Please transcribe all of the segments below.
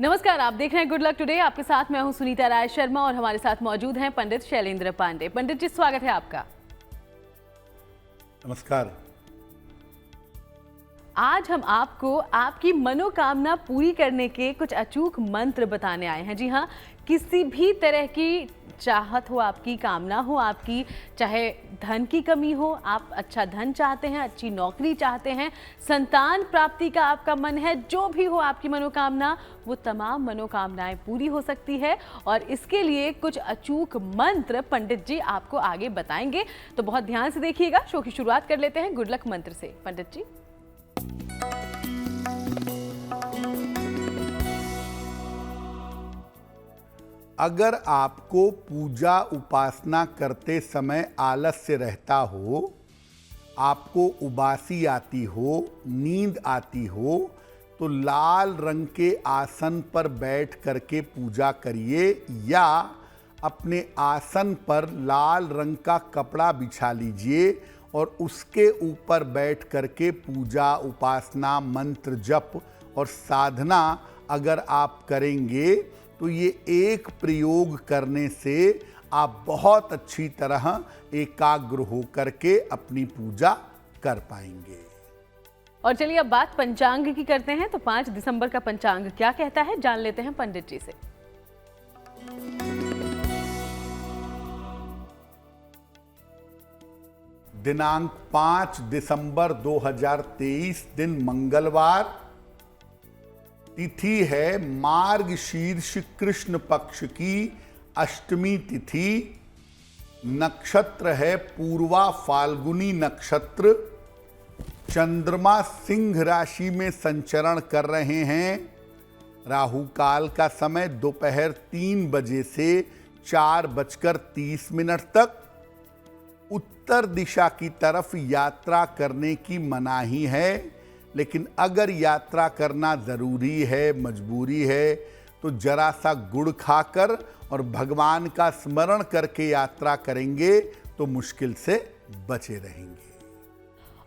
नमस्कार, आप देख रहे हैं गुड लक टुडे। आपके साथ मैं हूं सुनीता राय शर्मा और हमारे साथ मौजूद हैं पंडित शैलेंद्र पांडे। पंडित जी, स्वागत है आपका। नमस्कार। आज हम आपको आपकी मनोकामना पूरी करने के कुछ अचूक मंत्र बताने आए हैं। जी हाँ, किसी भी तरह की चाहत हो, आपकी कामना हो, आपकी चाहे धन की कमी हो, आप अच्छा धन चाहते हैं, अच्छी नौकरी चाहते हैं, संतान प्राप्ति का आपका मन है, जो भी हो आपकी मनोकामना, वो तमाम मनोकामनाएं पूरी हो सकती है। और इसके लिए कुछ अचूक मंत्र पंडित जी आपको आगे बताएंगे, तो बहुत ध्यान से देखिएगा। शो की शुरुआत कर लेते हैं गुड लक मंत्र से। पंडित जी, अगर आपको पूजा उपासना करते समय आलस्य रहता हो, आपको उबासी आती हो, नींद आती हो, तो लाल रंग के आसन पर बैठ करके पूजा करिए या अपने आसन पर लाल रंग का कपड़ा बिछा लीजिए और उसके ऊपर बैठ करके पूजा उपासना मंत्र जप और साधना अगर आप करेंगे तो ये एक प्रयोग करने से आप बहुत अच्छी तरह एकाग्र हो करके अपनी पूजा कर पाएंगे। और चलिए अब बात पंचांग की करते हैं। तो 5 दिसंबर का पंचांग क्या कहता है, जान लेते हैं पंडित जी से। दिनांक 5 दिसंबर 2023, दिन मंगलवार, तिथि है मार्गशीर्ष कृष्ण पक्ष की अष्टमी तिथि, नक्षत्र है पूर्वा फाल्गुनी नक्षत्र, चंद्रमा सिंह राशि में संचरण कर रहे हैं। राहु काल का समय दोपहर 3 बजे से 4:30 तक। उत्तर दिशा की तरफ यात्रा करने की मनाही है, लेकिन अगर यात्रा करना ज़रूरी है, मजबूरी है, तो जरा सा गुड़ खाकर और भगवान का स्मरण करके यात्रा करेंगे तो मुश्किल से बचे रहेंगे।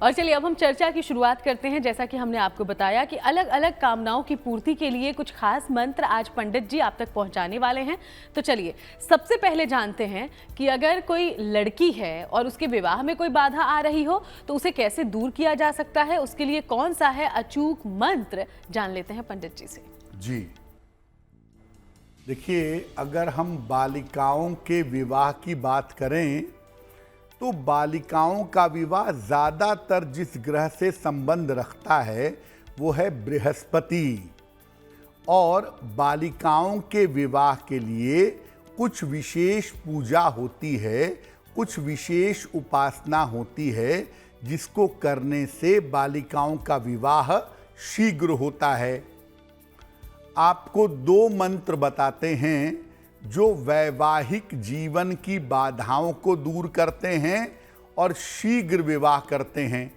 और चलिए अब हम चर्चा की शुरुआत करते हैं। जैसा कि हमने आपको बताया कि अलग अलग कामनाओं की पूर्ति के लिए कुछ खास मंत्र आज पंडित जी आप तक पहुंचाने वाले हैं। तो चलिए सबसे पहले जानते हैं कि अगर कोई लड़की है और उसके विवाह में कोई बाधा आ रही हो तो उसे कैसे दूर किया जा सकता है, उसके लिए कौन सा है अचूक मंत्र, जान लेते हैं पंडित जी से। जी देखिए, अगर हम बालिकाओं के विवाह की बात करें तो बालिकाओं का विवाह ज़्यादातर जिस ग्रह से संबंध रखता है वो है बृहस्पति, और बालिकाओं के विवाह के लिए कुछ विशेष पूजा होती है, कुछ विशेष उपासना होती है, जिसको करने से बालिकाओं का विवाह शीघ्र होता है। आपको 2 मंत्र बताते हैं जो वैवाहिक जीवन की बाधाओं को दूर करते हैं और शीघ्र विवाह करते हैं।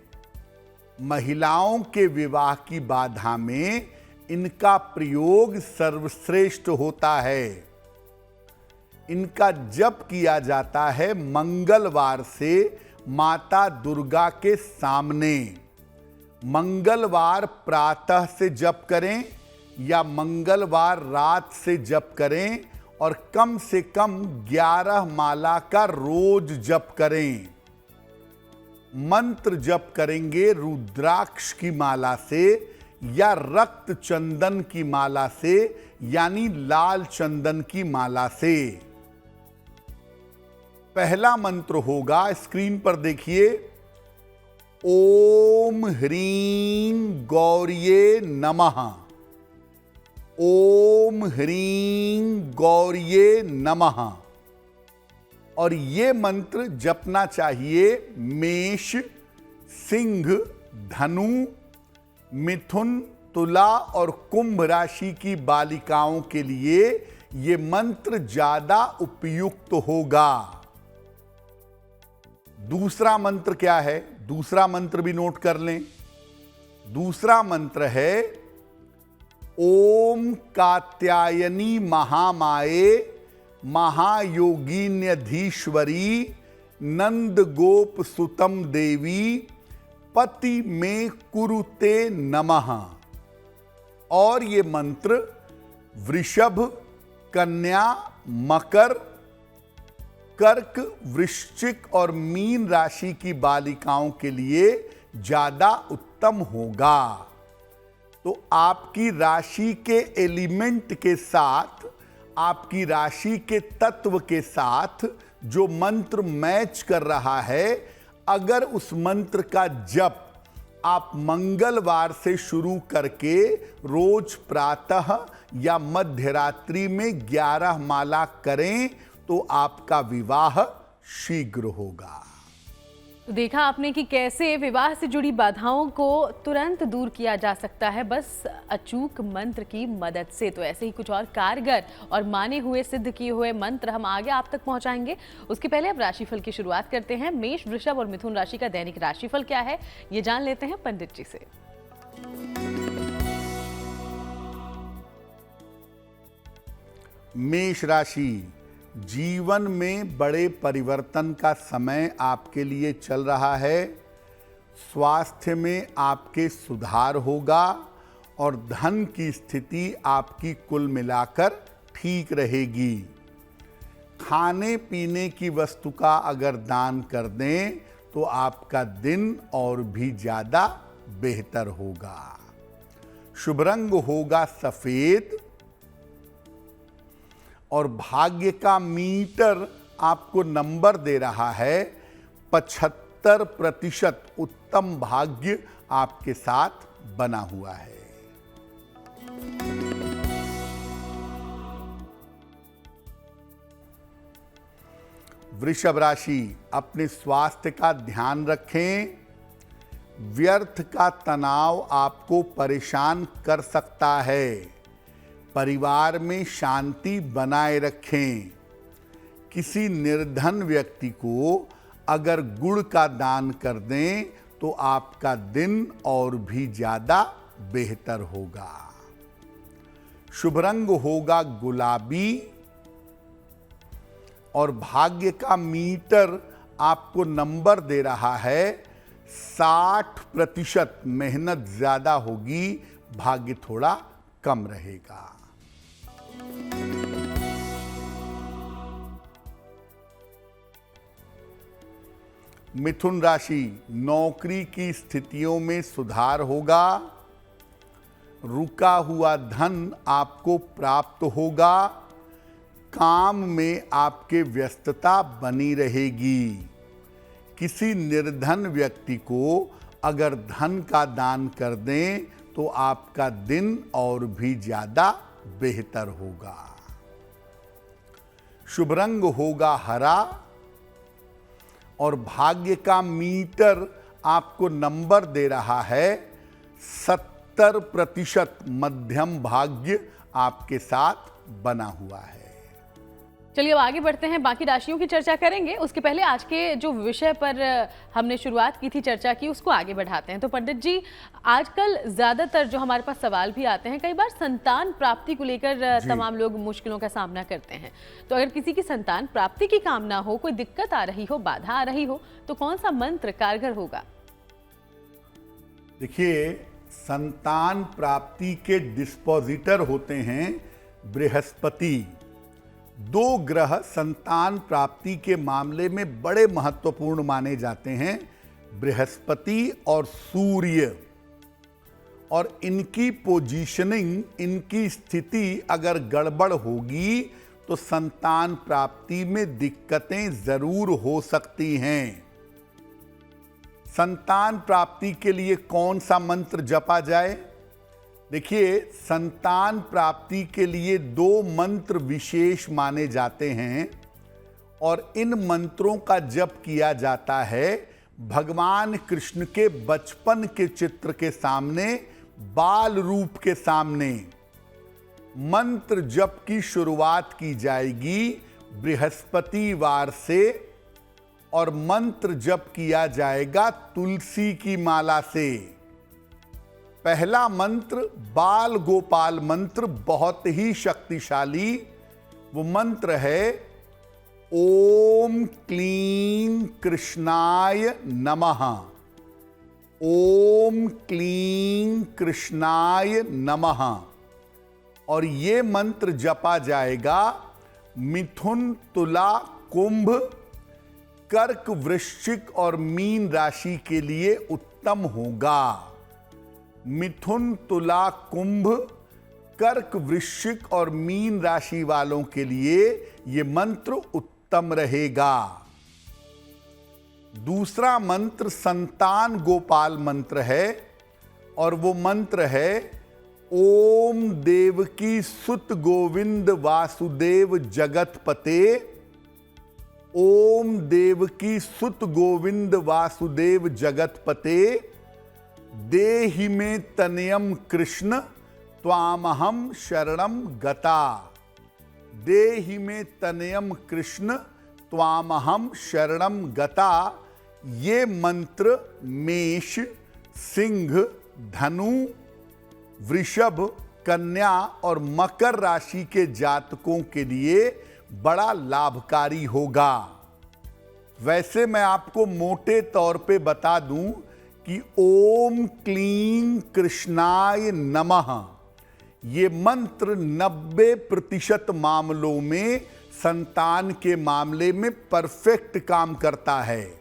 महिलाओं के विवाह की बाधा में इनका प्रयोग सर्वश्रेष्ठ होता है। इनका जप किया जाता है मंगलवार से माता दुर्गा के सामने। मंगलवार प्रातः से जप करें या मंगलवार रात से जप करें, और कम से कम 11 माला का रोज जप करें। मंत्र जप करेंगे रुद्राक्ष की माला से या रक्त चंदन की माला से, यानी लाल चंदन की माला से। पहला मंत्र होगा, स्क्रीन पर देखिए, ओम ह्रीं गौरिये नमः। ओम ह्रीं गौरिये नमः। और ये मंत्र जपना चाहिए मेष, सिंह, धनु, मिथुन, तुला और कुंभ राशि की बालिकाओं के लिए ये मंत्र ज्यादा उपयुक्त होगा। दूसरा मंत्र क्या है, दूसरा मंत्र भी नोट कर लें। दूसरा मंत्र है ओम कात्यायनी महामाये महायोगिन्यधीश्वरी नंद गोप सुतम देवी पति में कुरुते नमः। और ये मंत्र वृषभ, कन्या, मकर, कर्क, वृश्चिक और मीन राशि की बालिकाओं के लिए ज्यादा उत्तम होगा। तो आपकी राशि के एलिमेंट के साथ, आपकी राशि के तत्व के साथ जो मंत्र मैच कर रहा है, अगर उस मंत्र का जप आप मंगलवार से शुरू करके रोज प्रातः या मध्य रात्रि में 11 माला करें तो आपका विवाह शीघ्र होगा। तो देखा आपने कि कैसे विवाह से जुड़ी बाधाओं को तुरंत दूर किया जा सकता है बस अचूक मंत्र की मदद से। तो ऐसे ही कुछ और कारगर और माने हुए सिद्ध किए हुए मंत्र हम आगे आप तक पहुंचाएंगे। उसके पहले अब राशिफल की शुरुआत करते हैं। मेष, वृषभ और मिथुन राशि का दैनिक राशिफल क्या है, ये जान लेते हैं पंडित जी से। मेष राशि, जीवन में बड़े परिवर्तन का समय आपके लिए चल रहा है। स्वास्थ्य में आपके सुधार होगा और धन की स्थिति आपकी कुल मिलाकर ठीक रहेगी। खाने पीने की वस्तु का अगर दान कर दें तो आपका दिन और भी ज्यादा बेहतर होगा। शुभ रंग होगा सफेद और भाग्य का मीटर आपको नंबर दे रहा है 75% उत्तम भाग्य आपके साथ बना हुआ है। वृषभ राशि, अपने स्वास्थ्य का ध्यान रखें। व्यर्थ का तनाव आपको परेशान कर सकता है। परिवार में शांति बनाए रखें। किसी निर्धन व्यक्ति को अगर गुड़ का दान कर दें तो आपका दिन और भी ज्यादा बेहतर होगा। शुभ रंग होगा गुलाबी और भाग्य का मीटर आपको नंबर दे रहा है 60%। मेहनत ज्यादा होगी, भाग्य थोड़ा कम रहेगा। मिथुन राशि, नौकरी की स्थितियों में सुधार होगा। रुका हुआ धन आपको प्राप्त होगा। काम में आपके व्यस्तता बनी रहेगी। किसी निर्धन व्यक्ति को अगर धन का दान कर दें तो आपका दिन और भी ज्यादा बेहतर होगा। शुभ रंग होगा हरा और भाग्य का मीटर आपको नंबर दे रहा है 70%। मध्यम भाग्य आपके साथ बना हुआ है। चलिए अब आगे बढ़ते हैं, बाकी राशियों की चर्चा करेंगे। उसके पहले आज के जो विषय पर हमने शुरुआत की थी चर्चा की, उसको आगे बढ़ाते हैं। तो पंडित जी, आजकल ज्यादातर जो हमारे पास सवाल भी आते हैं, कई बार संतान प्राप्ति को लेकर तमाम लोग मुश्किलों का सामना करते हैं। तो अगर किसी की संतान प्राप्ति की कामना हो, कोई दिक्कत आ रही हो, बाधा आ रही हो, तो कौन सा मंत्र कारगर होगा? देखिए, संतान प्राप्ति के डिस्पोजिटर होते हैं बृहस्पति। 2 ग्रह संतान प्राप्ति के मामले में बड़े महत्वपूर्ण माने जाते हैं, बृहस्पति और सूर्य। और इनकी पोजीशनिंग, इनकी स्थिति अगर गड़बड़ होगी तो संतान प्राप्ति में दिक्कतें जरूर हो सकती हैं। संतान प्राप्ति के लिए कौन सा मंत्र जपा जाए? देखिए, संतान प्राप्ति के लिए 2 मंत्र विशेष माने जाते हैं और इन मंत्रों का जप किया जाता है भगवान कृष्ण के बचपन के चित्र के सामने, बाल रूप के सामने। मंत्र जप की शुरुआत की जाएगी बृहस्पतिवार से और मंत्र जप किया जाएगा तुलसी की माला से। पहला मंत्र बाल गोपाल मंत्र, बहुत ही शक्तिशाली। वो मंत्र है ओम क्लीं कृष्णाय नमः। ओम क्लीं कृष्णाय नमः। और ये मंत्र जपा जाएगा मिथुन, तुला, कुंभ, कर्क, वृश्चिक और मीन राशि के लिए उत्तम होगा। मिथुन, तुला, कुंभ, कर्क, वृश्चिक और मीन राशि वालों के लिए यह मंत्र उत्तम रहेगा। दूसरा मंत्र संतान गोपाल मंत्र है और वो मंत्र है ओम देवकी सुत गोविंद वासुदेव जगतपते। ओम देवकी सुत गोविंद वासुदेव जगतपते देहि मे तनयम कृष्ण त्वामहं शरणं गता। देहि मे तनयम कृष्ण त्वामहं शरणं गता। ये मंत्र मेष, सिंह, धनु, वृषभ, कन्या और मकर राशि के जातकों के लिए बड़ा लाभकारी होगा। वैसे मैं आपको मोटे तौर पे बता दूं कि ओम क्लीं कृष्णाय नमः ये मंत्र 90% मामलों में संतान के मामले में परफेक्ट काम करता है।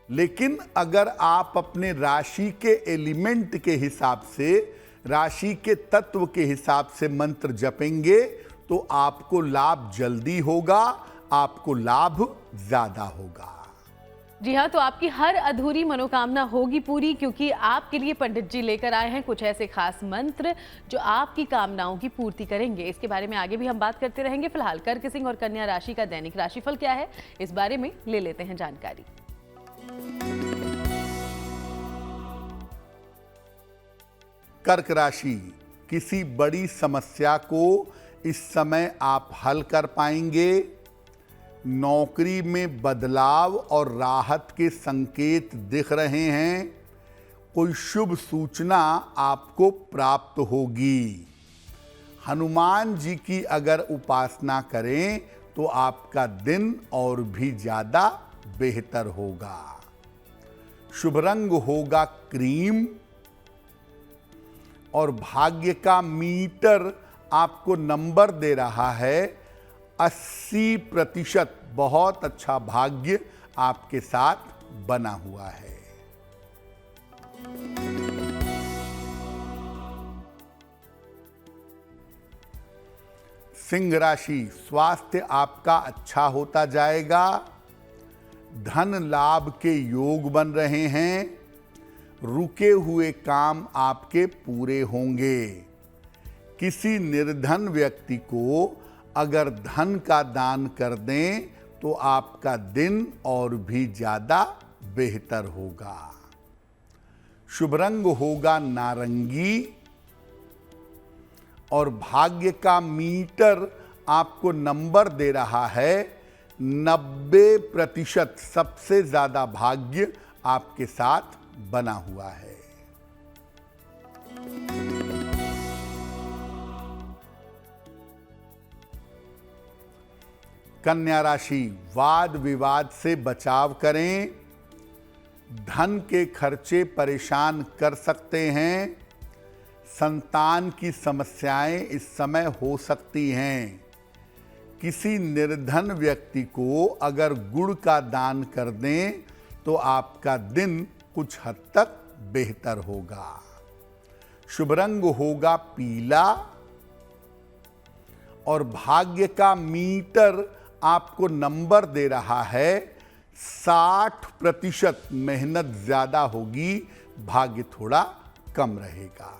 लेकिन अगर आप अपने राशि के एलिमेंट के हिसाब से, राशि के तत्व के हिसाब से मंत्र जपेंगे तो आपको लाभ जल्दी होगा, आपको लाभ ज्यादा होगा। जी हाँ, तो आपकी हर अधूरी मनोकामना होगी पूरी, क्योंकि आपके लिए पंडित जी लेकर आए हैं कुछ ऐसे खास मंत्र जो आपकी कामनाओं की पूर्ति करेंगे। इसके बारे में आगे भी हम बात करते रहेंगे। फिलहाल कर्क, सिंह और कन्या राशि का दैनिक राशिफल क्या है, इस बारे में ले लेते हैं जानकारी। कर्क राशि, किसी बड़ी समस्या को इस समय आप हल कर पाएंगे। नौकरी में बदलाव और राहत के संकेत दिख रहे हैं। कोई शुभ सूचना आपको प्राप्त होगी। हनुमान जी की अगर उपासना करें तो आपका दिन और भी ज्यादा बेहतर होगा। शुभ रंग होगा क्रीम और भाग्य का मीटर आपको नंबर दे रहा है 80%। बहुत अच्छा भाग्य आपके साथ बना हुआ है। सिंह राशि, स्वास्थ्य आपका अच्छा होता जाएगा। धन लाभ के योग बन रहे हैं। रुके हुए काम आपके पूरे होंगे। किसी निर्धन व्यक्ति को अगर धन का दान कर दें तो आपका दिन और भी ज्यादा बेहतर होगा। शुभ रंग होगा नारंगी और भाग्य का मीटर आपको नंबर दे रहा है 90%। सबसे ज्यादा भाग्य आपके साथ बना हुआ है। कन्या राशि, वाद विवाद से बचाव करें। धन के खर्चे परेशान कर सकते हैं। संतान की समस्याएं इस समय हो सकती हैं। किसी निर्धन व्यक्ति को अगर गुड़ का दान कर दें तो आपका दिन कुछ हद तक बेहतर होगा। शुभ रंग होगा पीला और भाग्य का मीटर आपको नंबर दे रहा है 60%। मेहनत ज्यादा होगी, भाग्य थोड़ा कम रहेगा।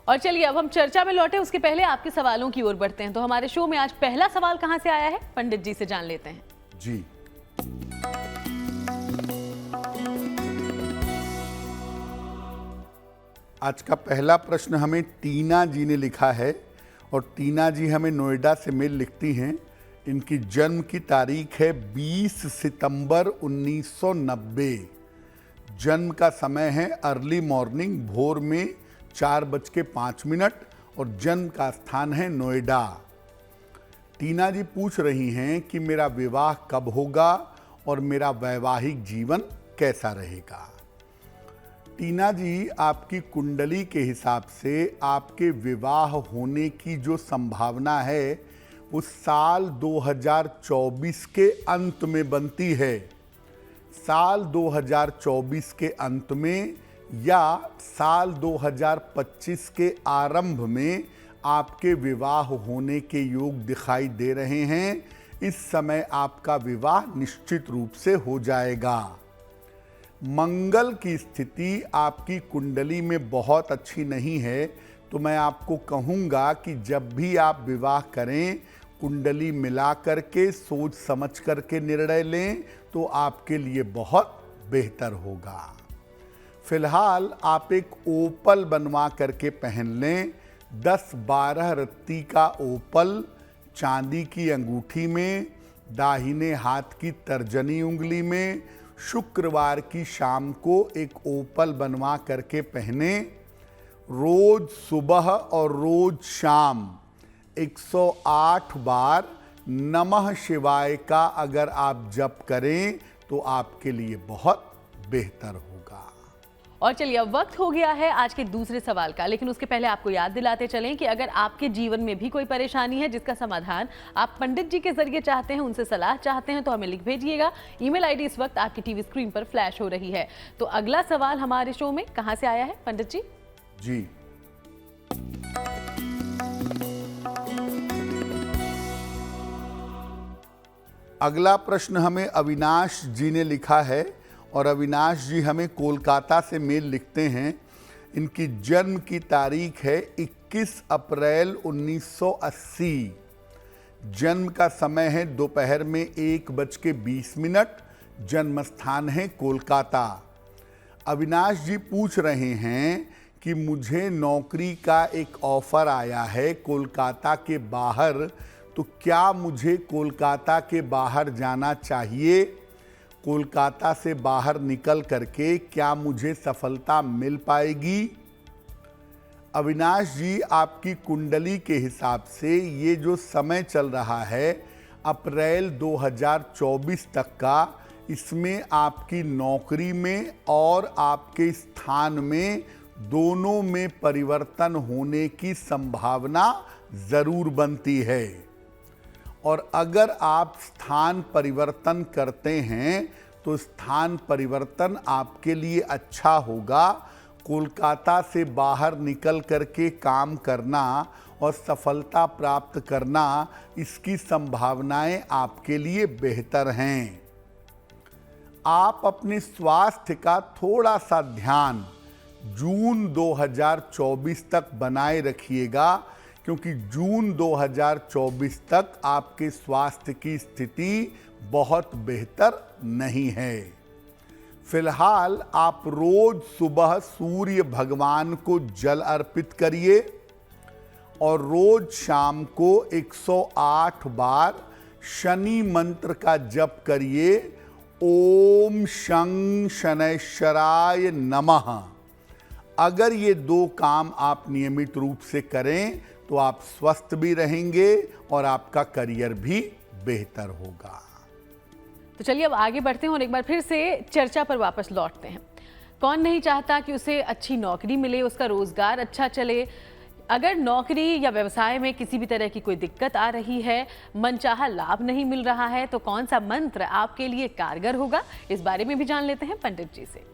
और चलिए अब हम चर्चा में लौटे, उसके पहले आपके सवालों की ओर बढ़ते हैं। तो हमारे शो में आज पहला सवाल कहां से आया है, पंडित जी से जान लेते हैं। जी, आज का पहला प्रश्न हमें टीना जी ने लिखा है और टीना जी हमें नोएडा से मेल लिखती हैं। इनकी जन्म की तारीख है 20 सितंबर 1990। जन्म का समय है अर्ली मॉर्निंग, भोर में 4:05 और जन्म का स्थान है नोएडा। टीना जी पूछ रही हैं कि मेरा विवाह कब होगा और मेरा वैवाहिक जीवन कैसा रहेगा। टीना जी, आपकी कुंडली के हिसाब से आपके विवाह होने की जो संभावना है वो साल 2024 के अंत में बनती है। साल 2024 के अंत में या साल 2025 के आरंभ में आपके विवाह होने के योग दिखाई दे रहे हैं। इस समय आपका विवाह निश्चित रूप से हो जाएगा। मंगल की स्थिति आपकी कुंडली में बहुत अच्छी नहीं है, तो मैं आपको कहूँगा कि जब भी आप विवाह करें कुंडली मिला करके सोच समझ करके निर्णय लें तो आपके लिए बहुत बेहतर होगा। फिलहाल आप एक ओपल बनवा करके पहन लें। 10-12 रत्ती का ओपल चांदी की अंगूठी में, दाहिने हाथ की तर्जनी उंगली में, शुक्रवार की शाम को एक ओपल बनवा करके पहने। रोज सुबह और रोज शाम 108 बार नमः शिवाय का अगर आप जप करें तो आपके लिए बहुत बेहतर होगा। और चलिए अब वक्त हो गया है आज के दूसरे सवाल का, लेकिन उसके पहले आपको याद दिलाते चलें कि अगर आपके जीवन में भी कोई परेशानी है जिसका समाधान आप पंडित जी के जरिए चाहते हैं, उनसे सलाह चाहते हैं, तो हमें लिख भेजिएगा। ईमेल आईडी इस वक्त आपकी टीवी स्क्रीन पर फ्लैश हो रही है। तो अगला सवाल हमारे शो में कहां से आया है पंडित जी? जी, अगला प्रश्न हमें अविनाश जी ने लिखा है और अविनाश जी हमें कोलकाता से मेल लिखते हैं। इनकी जन्म की तारीख है 21 अप्रैल 1980। जन्म का समय है दोपहर में 1:20। जन्म स्थान है कोलकाता। अविनाश जी पूछ रहे हैं कि मुझे नौकरी का एक ऑफर आया है कोलकाता के बाहर, तो क्या मुझे कोलकाता के बाहर जाना चाहिए? कोलकाता से बाहर निकल करके क्या मुझे सफलता मिल पाएगी? अविनाश जी, आपकी कुंडली के हिसाब से ये जो समय चल रहा है अप्रैल 2024 तक का, इसमें आपकी नौकरी में और आपके स्थान में दोनों में परिवर्तन होने की संभावना जरूर बनती है। और अगर आप स्थान परिवर्तन करते हैं तो स्थान परिवर्तन आपके लिए अच्छा होगा। कोलकाता से बाहर निकल करके काम करना और सफलता प्राप्त करना, इसकी संभावनाएं आपके लिए बेहतर हैं। आप अपने स्वास्थ्य का थोड़ा सा ध्यान जून 2024 तक बनाए रखिएगा, क्योंकि जून 2024 तक आपके स्वास्थ्य की स्थिति बहुत बेहतर नहीं है। फिलहाल आप रोज सुबह सूर्य भगवान को जल अर्पित करिए और रोज शाम को 108 बार शनि मंत्र का जप करिए। ओम शं शनैश्चराय नमः। अगर ये दो काम आप नियमित रूप से करें तो आप स्वस्थ भी रहेंगे और आपका करियर भी बेहतर होगा। तो चलिए अब आगे बढ़ते हैं और एक बार फिर से चर्चा पर वापस लौटते हैं। कौन नहीं चाहता कि उसे अच्छी नौकरी मिले, उसका रोजगार अच्छा चले। अगर नौकरी या व्यवसाय में किसी भी तरह की कोई दिक्कत आ रही है, मनचाहा लाभ नहीं मिल रहा है, तो कौन सा मंत्र आपके लिए कारगर होगा, इस बारे में भी जान लेते हैं पंडित जी से।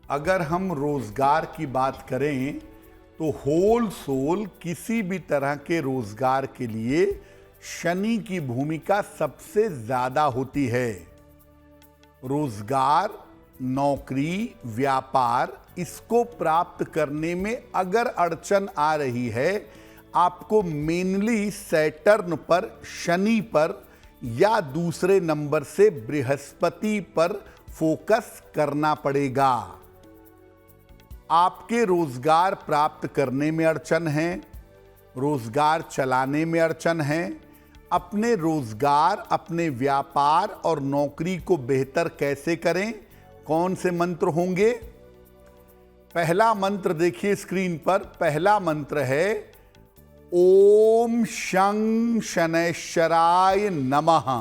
अगर हम रोजगार की बात करें तो होल सोल किसी भी तरह के रोजगार के लिए शनि की भूमिका सबसे ज्यादा होती है। रोजगार, नौकरी, व्यापार, इसको प्राप्त करने में अगर अड़चन आ रही है, आपको मेनली सैटर्न पर, शनि पर या दूसरे नंबर से बृहस्पति पर फोकस करना पड़ेगा। आपके रोजगार प्राप्त करने में अड़चन है, रोजगार चलाने में अड़चन है। अपने रोजगार, अपने व्यापार और नौकरी को बेहतर कैसे करें, कौन से मंत्र होंगे? पहला मंत्र देखिए स्क्रीन पर। पहला मंत्र है ओम शं शनैश्चराय नमः।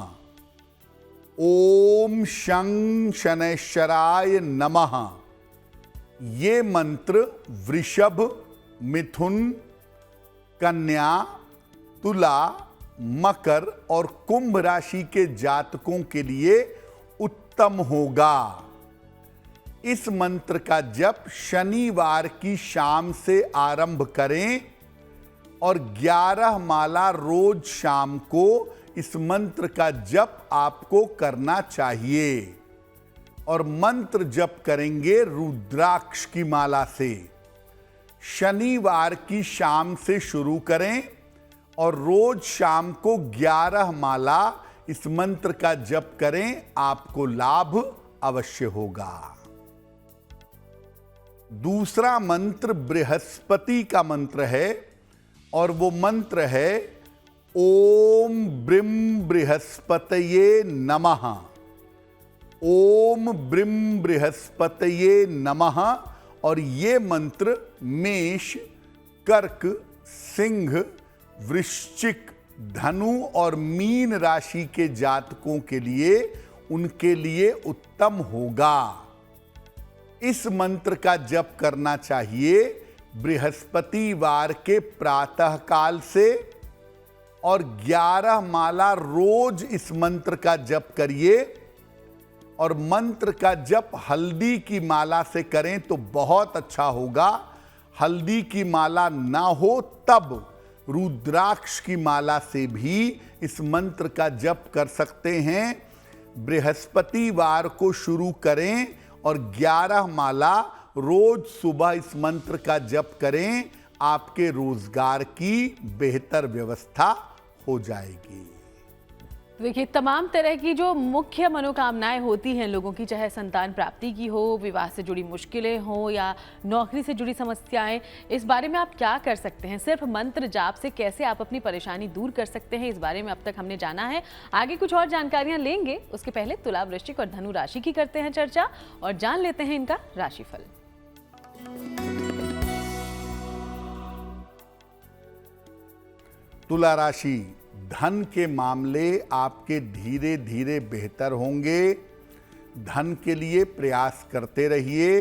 ओम शं शनैश्चराय नमः। ये मंत्र वृषभ, मिथुन, कन्या, तुला, मकर और कुंभ राशि के जातकों के लिए उत्तम होगा। इस मंत्र का जप शनिवार की शाम से आरंभ करें और 11 माला रोज शाम को इस मंत्र का जप आपको करना चाहिए। और मंत्र जप करेंगे रुद्राक्ष की माला से। शनिवार की शाम से शुरू करें और रोज शाम को 11 माला इस मंत्र का जप करें, आपको लाभ अवश्य होगा। दूसरा मंत्र बृहस्पति का मंत्र है और वो मंत्र है ओम ब्रीम बृहस्पतये नमः। ओम ब्रीम बृहस्पतये नमः। और ये मंत्र मेष, कर्क, सिंह, वृश्चिक, धनु और मीन राशि के जातकों के लिए उनके लिए उत्तम होगा। इस मंत्र का जप करना चाहिए बृहस्पतिवार के प्रातः काल से और 11 माला रोज इस मंत्र का जप करिए। और मंत्र का जप हल्दी की माला से करें तो बहुत अच्छा होगा। हल्दी की माला ना हो तब रुद्राक्ष की माला से भी इस मंत्र का जप कर सकते हैं। बृहस्पतिवार को शुरू करें और 11 माला रोज सुबह इस मंत्र का जप करें, आपके रोजगार की बेहतर व्यवस्था हो जाएगी। देखिए, तमाम तरह की जो मुख्य मनोकामनाएं होती हैं लोगों की, चाहे संतान प्राप्ति की हो, विवाह से जुड़ी मुश्किलें हो या नौकरी से जुड़ी समस्याएं, इस बारे में आप क्या कर सकते हैं? सिर्फ मंत्र जाप से कैसे आप अपनी परेशानी दूर कर सकते हैं, इस बारे में अब तक हमने जाना है। आगे कुछ और जानकारियां लेंगे, उसके पहले तुला, वृश्चिक और धनु राशि की करते हैं चर्चा और जान लेते हैं इनका राशिफल। तुला राशि, धन के मामले आपके धीरे धीरे बेहतर होंगे। धन के लिए प्रयास करते रहिए।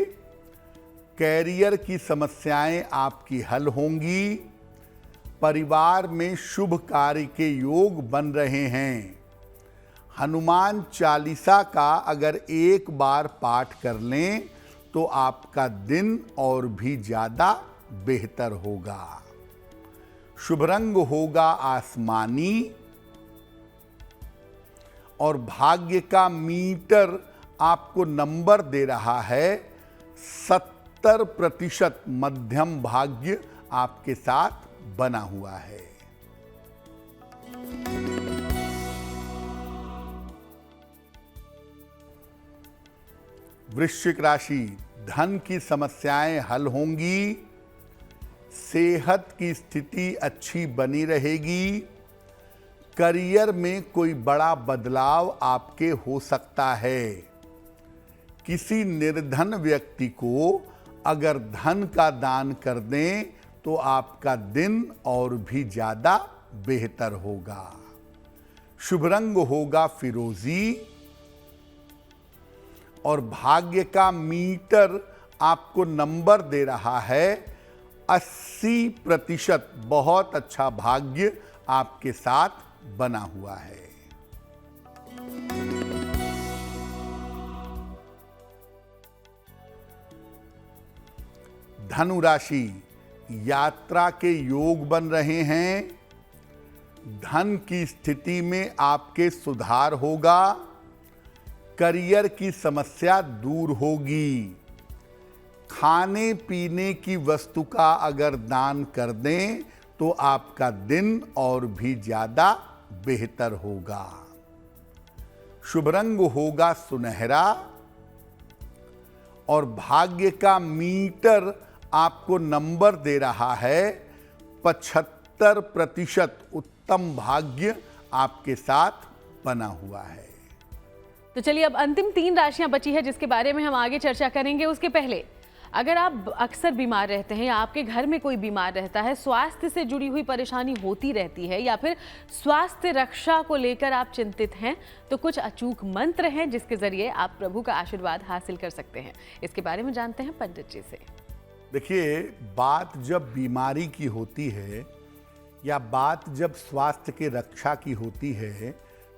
कैरियर की समस्याएं आपकी हल होंगी। परिवार में शुभ कार्य के योग बन रहे हैं। हनुमान चालीसा का अगर एक बार पाठ कर लें तो आपका दिन और भी ज्यादा बेहतर होगा। शुभ रंग होगा आसमानी और भाग्य का मीटर आपको नंबर दे रहा है 70%। मध्यम भाग्य आपके साथ बना हुआ है। वृश्चिक राशि, धन की समस्याएं हल होंगी। सेहत की स्थिति अच्छी बनी रहेगी। करियर में कोई बड़ा बदलाव आपके हो सकता है। किसी निर्धन व्यक्ति को अगर धन का दान कर दें तो आपका दिन और भी ज्यादा बेहतर होगा। शुभ रंग होगा फिरोजी और भाग्य का मीटर आपको नंबर दे रहा है 80%। बहुत अच्छा भाग्य आपके साथ बना हुआ है। धनु राशि, यात्रा के योग बन रहे हैं। धन की स्थिति में आपके सुधार होगा। करियर की समस्या दूर होगी। खाने पीने की वस्तु का अगर दान कर दें तो आपका दिन और भी ज्यादा बेहतर होगा। शुभ रंग होगा सुनहरा और भाग्य का मीटर आपको नंबर दे रहा है 75%। उत्तम भाग्य आपके साथ बना हुआ है। तो चलिए, अब अंतिम 3 राशियां बची है जिसके बारे में हम आगे चर्चा करेंगे। उसके पहले अगर आप अक्सर बीमार रहते हैं या आपके घर में कोई बीमार रहता है, स्वास्थ्य से जुड़ी हुई परेशानी होती रहती है या फिर स्वास्थ्य रक्षा को लेकर आप चिंतित हैं, तो कुछ अचूक मंत्र हैं जिसके जरिए आप प्रभु का आशीर्वाद हासिल कर सकते हैं। इसके बारे में जानते हैं पंडित जी से। देखिए, बात जब बीमारी की होती है या बात जब स्वास्थ्य के रक्षा की होती है,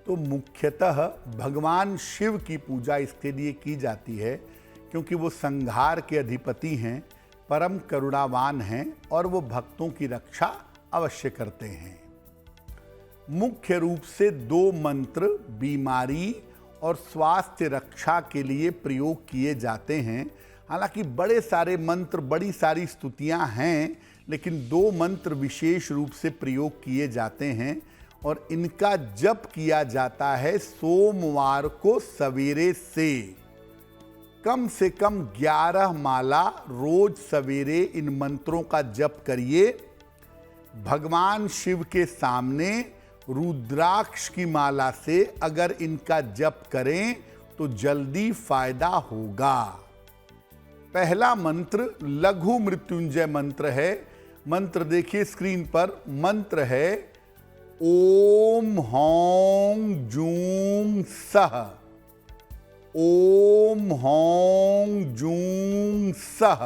तो मुख्यतः भगवान शिव की पूजा इसके लिए की जाती है, क्योंकि वो संहार के अधिपति हैं, परम करुणावान हैं और वो भक्तों की रक्षा अवश्य करते हैं। मुख्य रूप से 2 मंत्र बीमारी और स्वास्थ्य रक्षा के लिए प्रयोग किए जाते हैं। हालांकि बड़े सारे मंत्र, बड़ी सारी स्तुतियां हैं, लेकिन 2 मंत्र विशेष रूप से प्रयोग किए जाते हैं और इनका जप किया जाता है सोमवार को सवेरे से कम 11 माला रोज सवेरे इन मंत्रों का जप करिए। भगवान शिव के सामने रुद्राक्ष की माला से अगर इनका जप करें तो जल्दी फायदा होगा। पहला मंत्र लघु मृत्युंजय मंत्र है। मंत्र देखिए स्क्रीन पर। मंत्र है ओम हौं जूं सः। ओम हौं जूं सः।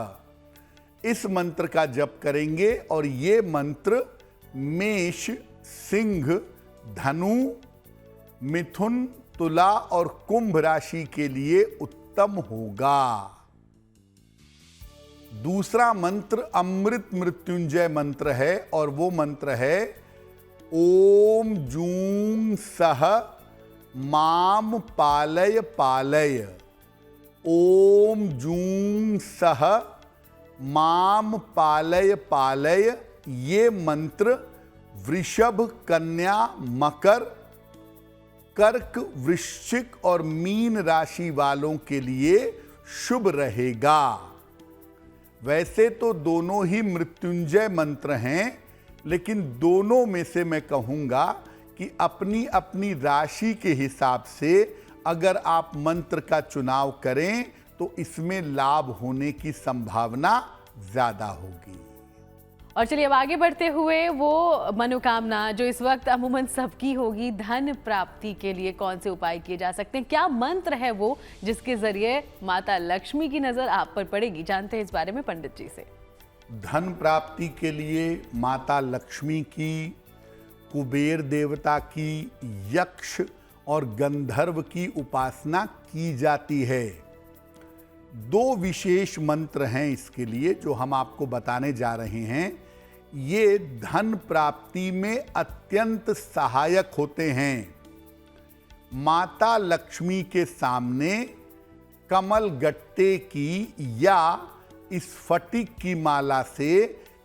इस मंत्र का जप करेंगे और ये मंत्र मेष, सिंह, धनु, मिथुन, तुला और कुंभ राशि के लिए उत्तम होगा। दूसरा मंत्र अमृत मृत्युंजय मंत्र है और वो मंत्र है ओम जूं सः माम पालय पालय। ओम जूं सः माम पालय पालय। ये मंत्र वृषभ, कन्या, मकर, कर्क, वृश्चिक और मीन राशि वालों के लिए शुभ रहेगा। वैसे तो दोनों ही मृत्युंजय मंत्र हैं, लेकिन दोनों में से मैं कहूंगा कि अपनी अपनी राशि के हिसाब से अगर आप मंत्र का चुनाव करें तो इसमें लाभ होने की संभावना ज्यादा होगी। और चलिए अब आगे बढ़ते हुए वो मनोकामना जो इस वक्त अमूमन सबकी होगी, धन प्राप्ति के लिए कौन से उपाय किए जा सकते हैं? क्या मंत्र है वो जिसके जरिए माता लक्ष्मी की नजर आप पर पड़ेगी? जानते हैं इस बारे में पंडित जी से। धन प्राप्ति के लिए माता लक्ष्मी की, कुबेर देवता की, यक्ष और गंधर्व की उपासना की जाती है। 2 विशेष मंत्र हैं इसके लिए जो हम आपको बताने जा रहे हैं। ये धन प्राप्ति में अत्यंत सहायक होते हैं। माता लक्ष्मी के सामने कमल गट्टे की या स्फटिक की माला से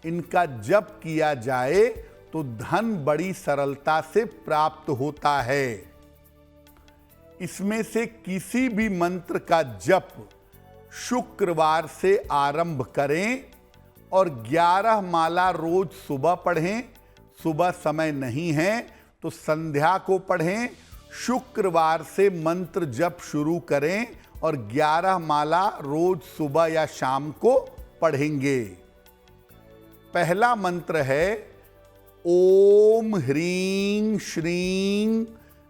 इनका जप किया जाए तो धन बड़ी सरलता से प्राप्त होता है। इसमें से किसी भी मंत्र का जप शुक्रवार से आरंभ करें और 11 माला रोज सुबह पढ़ें। सुबह समय नहीं है तो संध्या को पढ़ें। शुक्रवार से मंत्र जप शुरू करें और 11 माला रोज सुबह या शाम को पढ़ेंगे। पहला मंत्र है ओम ह्रीं श्रीं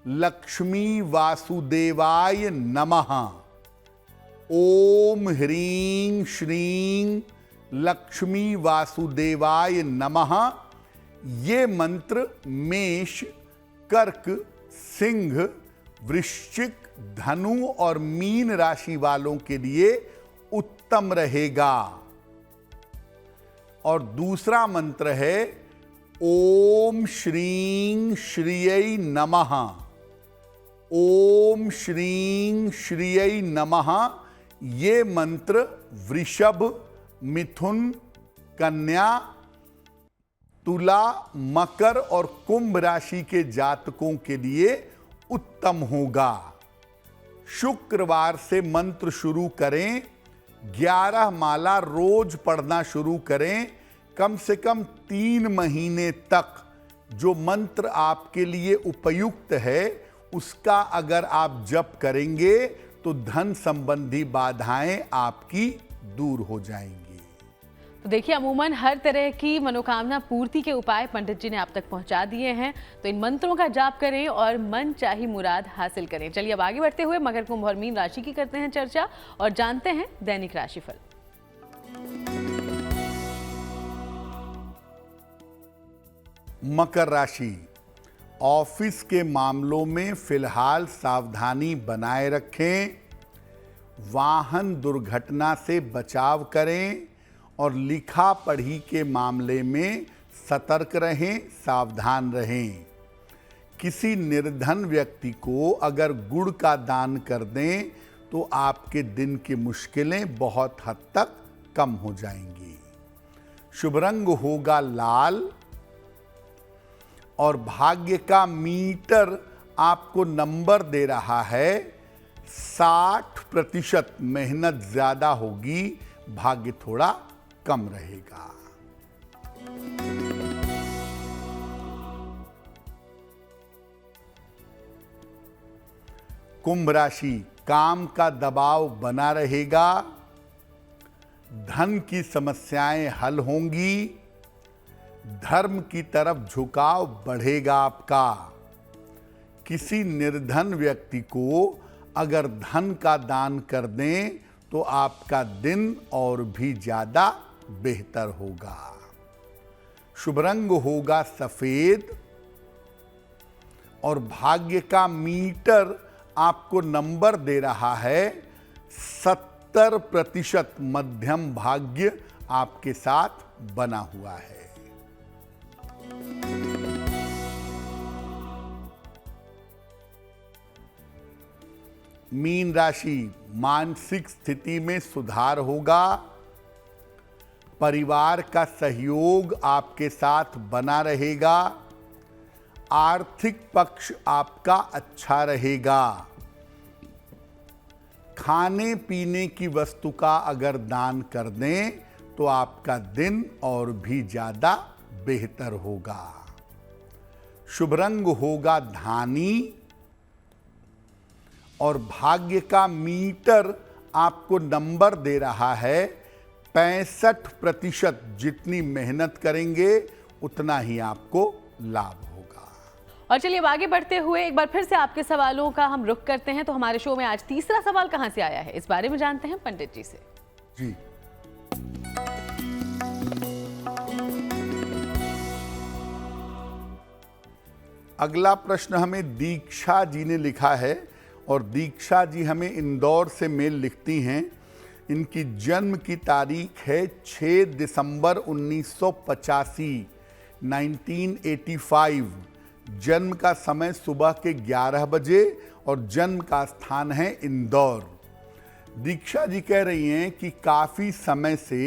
लक्ष्मी वासुदेवाय नमः। ओम ह्रीं श्रीं लक्ष्मी वासुदेवाय नमः। ये मंत्र मेष, कर्क, सिंह, वृश्चिक, धनु और मीन राशि वालों के लिए उत्तम रहेगा। और दूसरा मंत्र है ओम श्रीं श्रियै नमः। ओम श्रीं श्रियै नमः। ये मंत्र वृषभ, मिथुन, कन्या, तुला, मकर और कुंभ राशि के जातकों के लिए उत्तम होगा। शुक्रवार से मंत्र शुरू करें। 11 माला रोज पढ़ना शुरू करें। कम से कम 3 महीने तक जो मंत्र आपके लिए उपयुक्त है उसका अगर आप जप करेंगे तो धन संबंधी बाधाएं आपकी दूर हो जाएंगी। तो देखिए, अमूमन हर तरह की मनोकामना पूर्ति के उपाय पंडित जी ने आप तक पहुंचा दिए हैं। तो इन मंत्रों का जाप करें और मन चाही मुराद हासिल करें। चलिए अब आगे बढ़ते हुए मकर, कुंभ और मीन राशि की करते हैं चर्चा और जानते हैं दैनिक राशिफल। मकर राशि, ऑफिस के मामलों में फिलहाल सावधानी बनाए रखें, वाहन दुर्घटना से बचाव करें और लिखा पढ़ी के मामले में सतर्क रहें, सावधान रहें। किसी निर्धन व्यक्ति को अगर गुड़ का दान कर दें तो आपके दिन की मुश्किलें बहुत हद तक कम हो जाएंगी। शुभ रंग होगा लाल और भाग्य का मीटर आपको नंबर दे रहा है 60%। मेहनत ज्यादा होगी, भाग्य थोड़ा कम रहेगा। कुंभ राशि, काम का दबाव बना रहेगा, धन की समस्याएं हल होंगी, धर्म की तरफ झुकाव बढ़ेगा आपका। किसी निर्धन व्यक्ति को अगर धन का दान कर दें तो आपका दिन और भी ज्यादा बेहतर होगा। शुभ रंग होगा सफेद और भाग्य का मीटर आपको नंबर दे रहा है 70%। मध्यम भाग्य आपके साथ बना हुआ है। मीन राशि, मानसिक स्थिति में सुधार होगा, परिवार का सहयोग आपके साथ बना रहेगा, आर्थिक पक्ष आपका अच्छा रहेगा। खाने पीने की वस्तु का अगर दान कर दें तो आपका दिन और भी ज्यादा बेहतर होगा। शुभ रंग होगा धानी और भाग्य का मीटर आपको नंबर दे रहा है 65%। जितनी मेहनत करेंगे उतना ही आपको लाभ होगा। और चलिए अब आगे बढ़ते हुए एक बार फिर से आपके सवालों का हम रुख करते हैं। तो हमारे शो में आज तीसरा सवाल कहां से आया है, इस बारे में जानते हैं पंडित जी से। जी, अगला प्रश्न हमें दीक्षा जी ने लिखा है और दीक्षा जी हमें इंदौर से मेल लिखती हैं। इनकी जन्म की तारीख है 6 दिसंबर 1985, 1985। जन्म का समय सुबह के 11 बजे और जन्म का स्थान है इंदौर। दीक्षा जी कह रही हैं कि काफ़ी समय से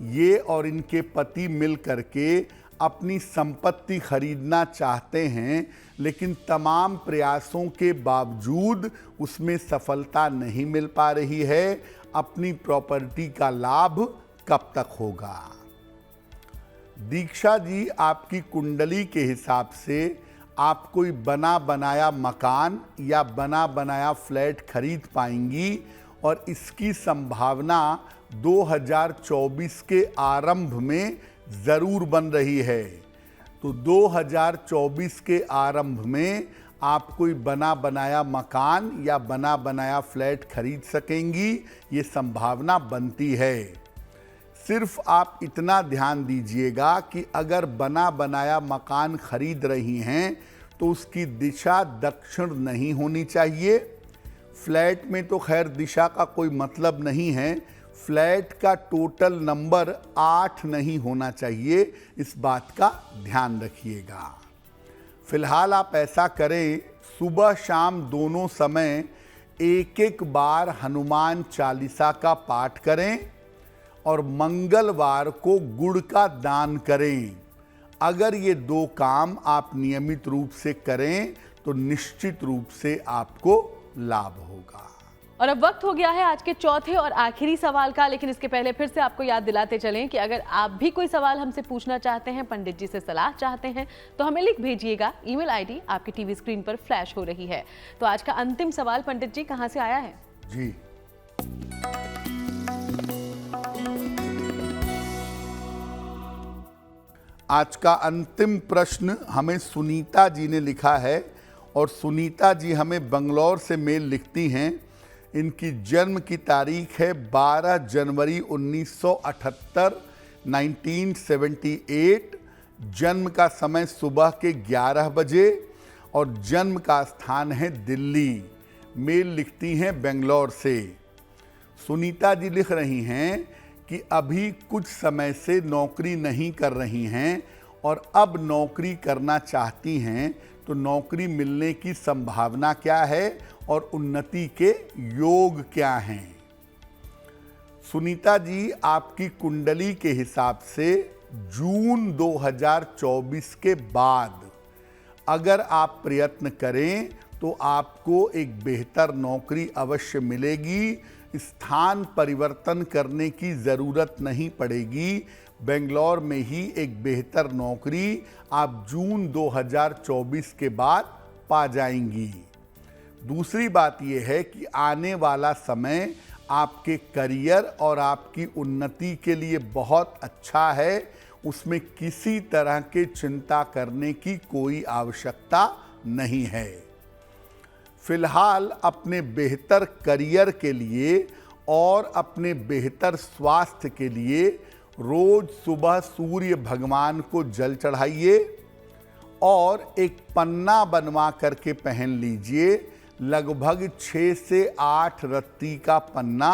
ये और इनके पति मिल करके अपनी संपत्ति खरीदना चाहते हैं, लेकिन तमाम प्रयासों के बावजूद उसमें सफलता नहीं मिल पा रही है। अपनी प्रॉपर्टी का लाभ कब तक होगा? दीक्षा जी, आपकी कुंडली के हिसाब से आप कोई बना बनाया मकान या बना बनाया फ्लैट खरीद पाएंगी और इसकी संभावना 2024 के आरंभ में ज़रूर बन रही है। तो 2024 के आरंभ में आप कोई बना बनाया मकान या बना बनाया फ्लैट खरीद सकेंगी, ये संभावना बनती है। सिर्फ आप इतना ध्यान दीजिएगा कि अगर बना बनाया मकान खरीद रही हैं तो उसकी दिशा दक्षिण नहीं होनी चाहिए। फ्लैट में तो खैर दिशा का कोई मतलब नहीं है, फ्लैट का टोटल नंबर 8 नहीं होना चाहिए, इस बात का ध्यान रखिएगा। फिलहाल आप ऐसा करें, सुबह शाम दोनों समय एक बार हनुमान चालीसा का पाठ करें और मंगलवार को गुड़ का दान करें। अगर ये 2 काम आप नियमित रूप से करें तो निश्चित रूप से आपको लाभ होगा। और अब वक्त हो गया है आज के चौथे और आखिरी सवाल का, लेकिन इसके पहले फिर से आपको याद दिलाते चलें कि अगर आप भी कोई सवाल हमसे पूछना चाहते हैं, पंडित जी से सलाह चाहते हैं, तो हमें लिख भेजिएगा। ईमेल आईडी आपकी टीवी स्क्रीन पर फ्लैश हो रही है। तो आज का अंतिम सवाल पंडित जी कहां से आया है? जी, आज का अंतिम प्रश्न हमें सुनीता जी ने लिखा है और सुनीता जी हमें बंगलौर से मेल लिखती हैं। इनकी जन्म की तारीख है 12 जनवरी 1978, 1978। जन्म का समय सुबह के 11 बजे और जन्म का स्थान है दिल्ली। मेल लिखती हैं बेंगलोर से। सुनीता जी लिख रही हैं कि अभी कुछ समय से नौकरी नहीं कर रही हैं और अब नौकरी करना चाहती हैं, तो नौकरी मिलने की संभावना क्या है और उन्नति के योग क्या हैं? सुनीता जी, आपकी कुंडली के हिसाब से जून 2024 के बाद अगर आप प्रयत्न करें तो आपको एक बेहतर नौकरी अवश्य मिलेगी। स्थान परिवर्तन करने की ज़रूरत नहीं पड़ेगी। बेंगलोर में ही एक बेहतर नौकरी आप जून 2024 के बाद पा जाएंगी। दूसरी बात यह है कि आने वाला समय आपके करियर और आपकी उन्नति के लिए बहुत अच्छा है। उसमें किसी तरह के चिंता करने की कोई आवश्यकता नहीं है। फिलहाल अपने बेहतर करियर के लिए और अपने बेहतर स्वास्थ्य के लिए रोज सुबह सूर्य भगवान को जल चढ़ाइए और एक पन्ना बनवा करके पहन लीजिए। लगभग 6 से 8 रत्ती का पन्ना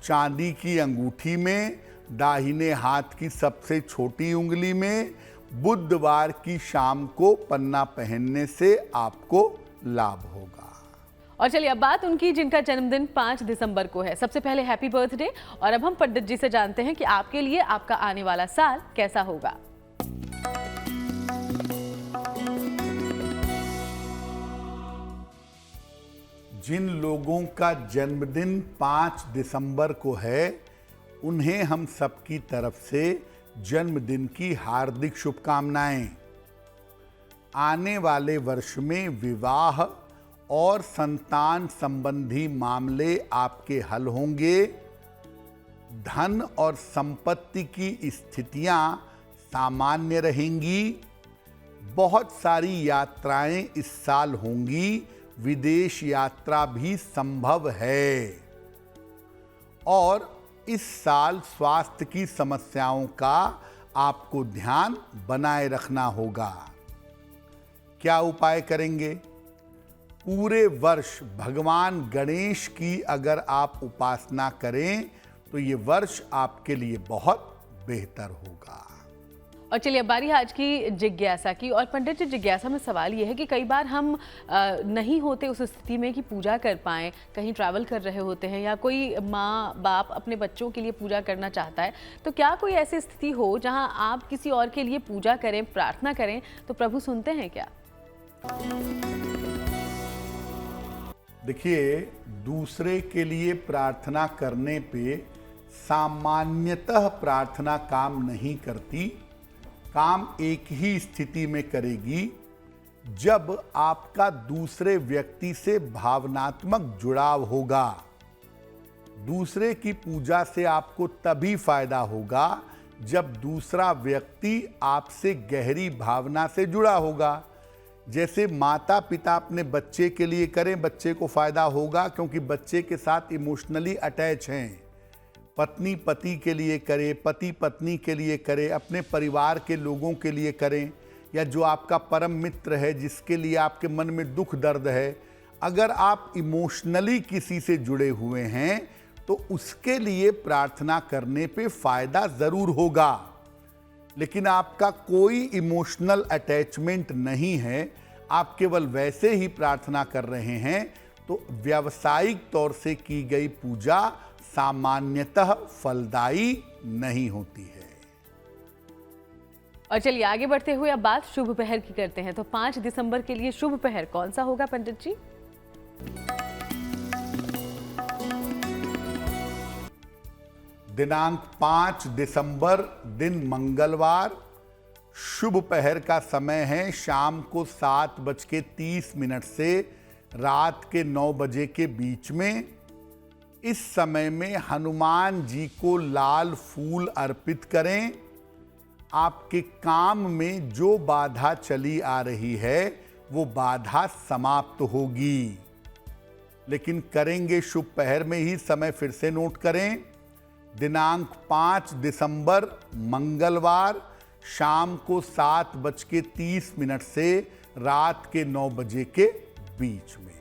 चांदी की अंगूठी में, दाहिने हाथ की सबसे छोटी उंगली में। बुधवार की शाम को पन्ना पहनने से आपको लाभ होगा। और चलिए अब बात उनकी जिनका जन्मदिन 5 दिसंबर को है। सबसे पहले हैप्पी बर्थडे। और अब हम पंडित जी से जानते हैं कि आपके लिए आपका आने वाला साल कैसा होगा। जिन लोगों का जन्मदिन 5 दिसंबर को है, उन्हें हम सबकी तरफ से जन्मदिन की हार्दिक शुभकामनाएं। आने वाले वर्ष में विवाह और संतान संबंधी मामले आपके हल होंगे। धन और संपत्ति की स्थितियां सामान्य रहेंगी। बहुत सारी यात्राएं इस साल होंगी। विदेश यात्रा भी संभव है। और इस साल स्वास्थ्य की समस्याओं का आपको ध्यान बनाए रखना होगा। क्या उपाय करेंगे? पूरे वर्ष भगवान गणेश की अगर आप उपासना करें तो ये वर्ष आपके लिए बहुत बेहतर होगा। और चलिए अब बारी है आज की जिज्ञासा की। और पंडित जी, जिज्ञासा में सवाल ये है कि कई बार हम नहीं होते उस स्थिति में कि पूजा कर पाएँ, कहीं ट्रैवल कर रहे होते हैं या कोई माँ बाप अपने बच्चों के लिए पूजा करना चाहता है, तो क्या कोई ऐसी स्थिति हो जहाँ आप किसी और के लिए पूजा करें, प्रार्थना करें, तो प्रभु सुनते हैं क्या? देखिए, दूसरे के लिए प्रार्थना करने पे सामान्यतः प्रार्थना काम नहीं करती। काम एक ही स्थिति में करेगी, जब आपका दूसरे व्यक्ति से भावनात्मक जुड़ाव होगा। दूसरे की पूजा से आपको तभी फायदा होगा जब दूसरा व्यक्ति आपसे गहरी भावना से जुड़ा होगा। जैसे माता पिता अपने बच्चे के लिए करें, बच्चे को फायदा होगा क्योंकि बच्चे के साथ इमोशनली अटैच हैं। पत्नी पति के लिए करे, पति पत्नी के लिए करे, अपने परिवार के लोगों के लिए करें, या जो आपका परम मित्र है जिसके लिए आपके मन में दुख दर्द है, अगर आप इमोशनली किसी से जुड़े हुए हैं तो उसके लिए प्रार्थना करने पे फायदा ज़रूर होगा। लेकिन आपका कोई इमोशनल अटैचमेंट नहीं है, आप केवल वैसे ही प्रार्थना कर रहे हैं, तो व्यावसायिक तौर से की गई पूजा सामान्यतः फलदायी नहीं होती है। और चलिए आगे बढ़ते हुए अब बात शुभ पहर की करते हैं। तो 5 दिसंबर के लिए शुभ पहर कौन सा होगा पंडित जी? दिनांक 5 दिसंबर दिन मंगलवार। शुभ पहर का समय है शाम को 7:30 से रात के 9 बजे के बीच में। इस समय में हनुमान जी को लाल फूल अर्पित करें। आपके काम में जो बाधा चली आ रही है वो बाधा समाप्त होगी। लेकिन करेंगे शुभ पहर में ही। समय फिर से नोट करें, दिनांक 5 दिसंबर मंगलवार शाम को 7:30 से रात के 9 बजे के बीच में।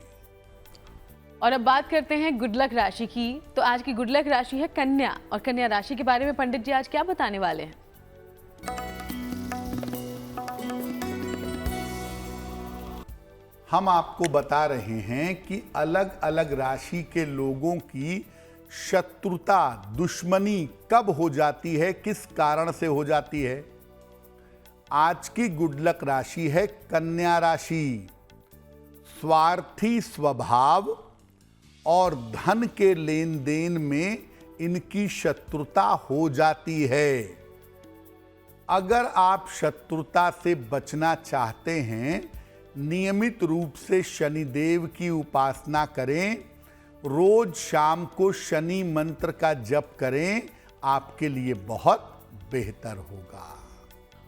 और अब बात करते हैं गुड लक राशि की। तो आज की गुड लक राशि है कन्या, और कन्या राशि के बारे में पंडित जी आज क्या बताने वाले हैं? हम आपको बता रहे हैं कि अलग अलग राशि के लोगों की शत्रुता, दुश्मनी कब हो जाती है, किस कारण से हो जाती है। आज की गुड लक राशि है कन्या राशि। स्वार्थी स्वभाव और धन के लेन देन में इनकी शत्रुता हो जाती है। अगर आप शत्रुता से बचना चाहते हैं, नियमित रूप से शनिदेव की उपासना करें, रोज शाम को शनि मंत्र का जप करें, आपके लिए बहुत बेहतर होगा।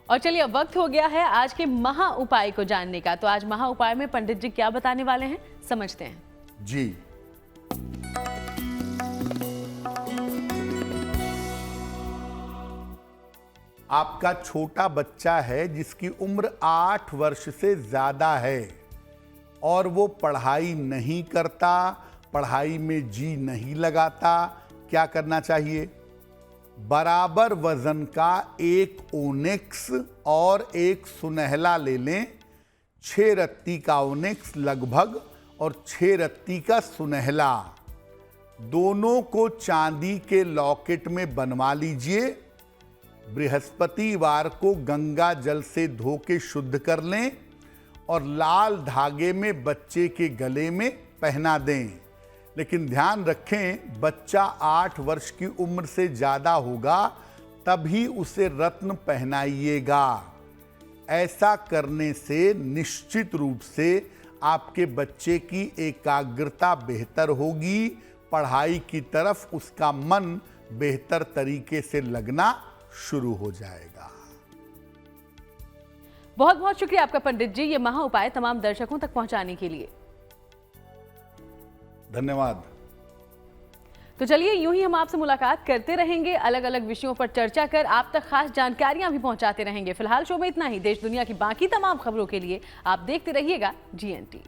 और चलिए अब वक्त हो गया है आज के महा उपाय को जानने का। तो आज महा उपाय में पंडित जी क्या बताने वाले हैं, समझते हैं। जी, आपका छोटा बच्चा है जिसकी उम्र 8 वर्ष से ज्यादा है और वो पढ़ाई नहीं करता, पढ़ाई में जी नहीं लगाता, क्या करना चाहिए? बराबर वजन का एक ओनिक्स और एक सुनहला ले लें। 6 रत्ती का ओनिक्स लगभग और 6 रत्ती का सुनहला, दोनों को चांदी के लॉकेट में बनवा लीजिए। बृहस्पतिवार को गंगा जल से धो के शुद्ध कर लें और लाल धागे में बच्चे के गले में पहना दें। लेकिन ध्यान रखें, बच्चा 8 वर्ष की उम्र से ज़्यादा होगा तभी उसे रत्न पहनाइएगा। ऐसा करने से निश्चित रूप से आपके बच्चे की एकाग्रता बेहतर होगी, पढ़ाई की तरफ उसका मन बेहतर तरीके से लगना शुरू हो जाएगा। बहुत बहुत शुक्रिया आपका पंडित जी, ये महा उपाय तमाम दर्शकों तक पहुंचाने के लिए। धन्यवाद। तो चलिए यूं ही हम आपसे मुलाकात करते रहेंगे, अलग अलग विषयों पर चर्चा कर आप तक खास जानकारियां भी पहुंचाते रहेंगे। फिलहाल शो में इतना ही। देश दुनिया की बाकी तमाम खबरों के लिए आप देखते रहिएगा GNT।